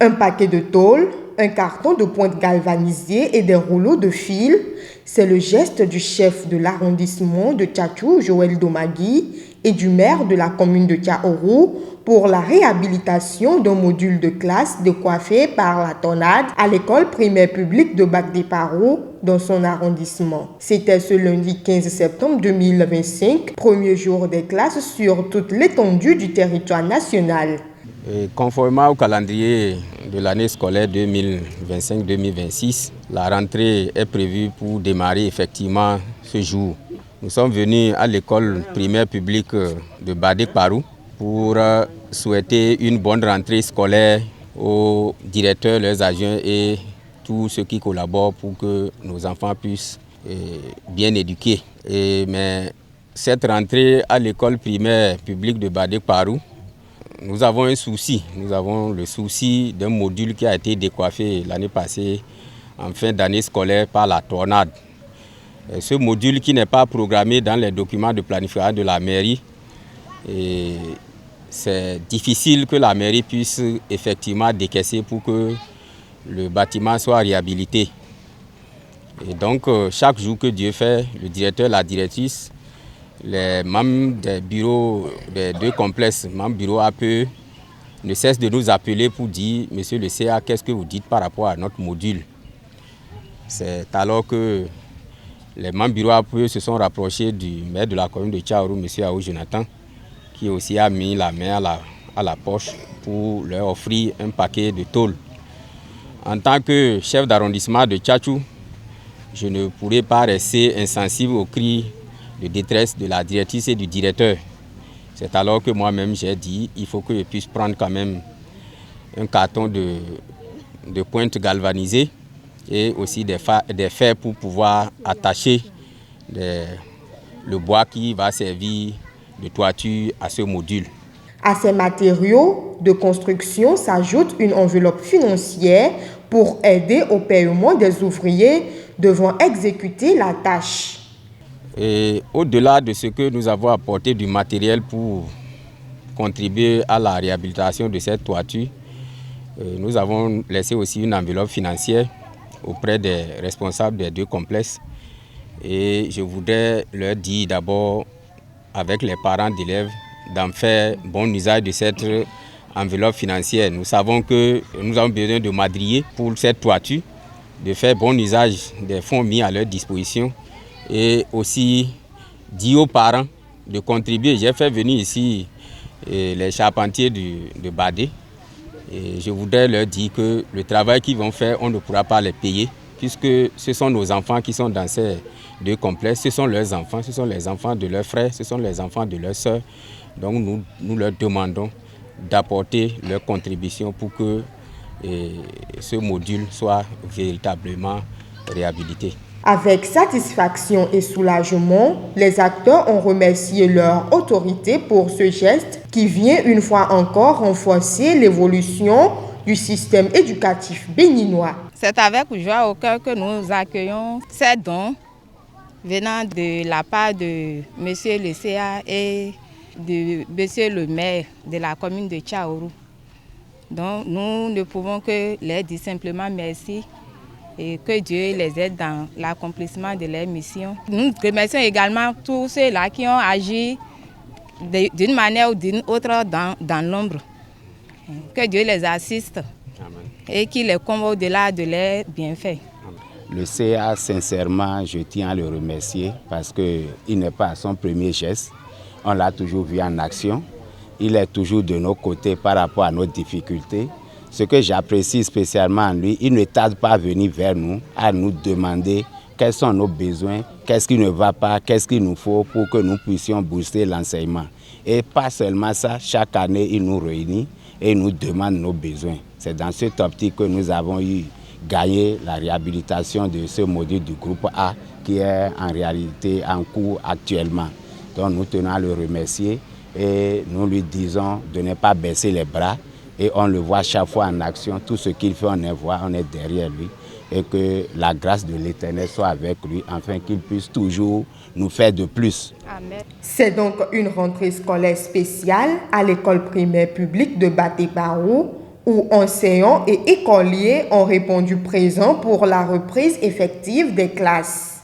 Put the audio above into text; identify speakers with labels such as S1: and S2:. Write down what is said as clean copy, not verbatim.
S1: Un paquet de tôle, un carton de pointe galvanisée et des rouleaux de fil, c'est le geste du chef de l'arrondissement de Tchatchou, Joël Domagui, et du maire de la commune de Tiaourou pour la réhabilitation d'un module de classe décoiffé par la tornade à l'école primaire publique de Bac-des-Parous dans son arrondissement. C'était ce lundi 15 septembre 2025, premier jour des classes sur toute l'étendue du territoire national.
S2: Et conformément au calendrier de l'année scolaire 2025-2026, la rentrée est prévue pour démarrer effectivement ce jour. Nous sommes venus à l'école primaire publique de Bac-des-Parous pour souhaiter une bonne rentrée scolaire aux directeurs, leurs adjoints et tous ceux qui collaborent pour que nos enfants puissent bien éduquer. Mais cette rentrée à l'école primaire publique de Bac-des-Parous, nous avons un souci. Nous avons le souci d'un module qui a été décoiffé l'année passée en fin d'année scolaire par la tornade. Et ce module qui n'est pas programmé dans les documents de planification de la mairie, c'est difficile que la mairie puisse effectivement décaisser pour que le bâtiment soit réhabilité. Et donc chaque jour que Dieu fait, le directeur, la directrice, les membres des bureaux des deux complexes, membres bureau APE, ne cessent de nous appeler pour dire « Monsieur le CA, qu'est-ce que vous dites par rapport à notre module ?» C'est alors que les membres bureau APE se sont rapprochés du maire de la commune de Tiaourou, M. Aou Jonathan, qui aussi a mis la main à la poche pour leur offrir un paquet de tôle. En tant que chef d'arrondissement de Tchatchou, je ne pourrais pas rester insensible aux cris de détresse de la directrice et du directeur. C'est alors que moi-même j'ai dit il faut que je puisse prendre quand même un carton de pointe galvanisée et aussi des fers pour pouvoir attacher le bois qui va servir de toiture à ce module.
S1: À ces matériaux de construction s'ajoute une enveloppe financière pour aider au paiement des ouvriers devant exécuter la tâche.
S2: Et au-delà de ce que nous avons apporté du matériel pour contribuer à la réhabilitation de cette toiture, nous avons laissé aussi une enveloppe financière auprès des responsables des deux complexes. Et je voudrais leur dire d'abord, avec les parents d'élèves, d'en faire bon usage de cette enveloppe financière. Nous savons que nous avons besoin de madriers pour cette toiture, de faire bon usage des fonds mis à leur disposition. Et aussi dire aux parents de contribuer. J'ai fait venir ici les charpentiers de Badé. Et je voudrais leur dire que le travail qu'ils vont faire, on ne pourra pas les payer, puisque ce sont nos enfants qui sont dans ces deux complexes. Ce sont leurs enfants, ce sont les enfants de leurs frères, ce sont les enfants de leurs sœurs. Donc nous leur demandons d'apporter leur contribution pour que ce module soit véritablement réhabilité.
S1: Avec satisfaction et soulagement, les acteurs ont remercié leur autorité pour ce geste qui vient une fois encore renforcer l'évolution du système éducatif béninois.
S3: C'est avec joie au cœur que nous accueillons ces dons venant de la part de Monsieur le CA et de Monsieur le maire de la commune de Tiaourou. Donc nous ne pouvons que leur dire simplement merci et que Dieu les aide dans l'accomplissement de leur mission. Nous remercions également tous ceux-là qui ont agi d'une manière ou d'une autre dans l'ombre. Que Dieu les assiste. Amen. Et qu'il les comble au-delà de leurs bienfaits.
S4: Le CA, sincèrement, je tiens à le remercier parce qu'il n'est pas à son premier geste. On l'a toujours vu en action. Il est toujours de nos côtés par rapport à nos difficultés. Ce que j'apprécie spécialement en lui, il ne tarde pas à venir vers nous, à nous demander quels sont nos besoins, qu'est-ce qui ne va pas, qu'est-ce qu'il nous faut pour que nous puissions booster l'enseignement. Et pas seulement ça, chaque année, il nous réunit et nous demande nos besoins. C'est dans cette optique que nous avons gagné la réhabilitation de ce module du groupe A qui est en réalité en cours actuellement. Donc nous tenons à le remercier et nous lui disons de ne pas baisser les bras. Et on le voit chaque fois en action, tout ce qu'il fait, on est derrière lui. Et que la grâce de l'Éternel soit avec lui, afin qu'il puisse toujours nous faire de plus.
S1: Amen. C'est donc une rentrée scolaire spéciale à l'école primaire publique de Bac-des-Parous où enseignants et écoliers ont répondu présents pour la reprise effective des classes.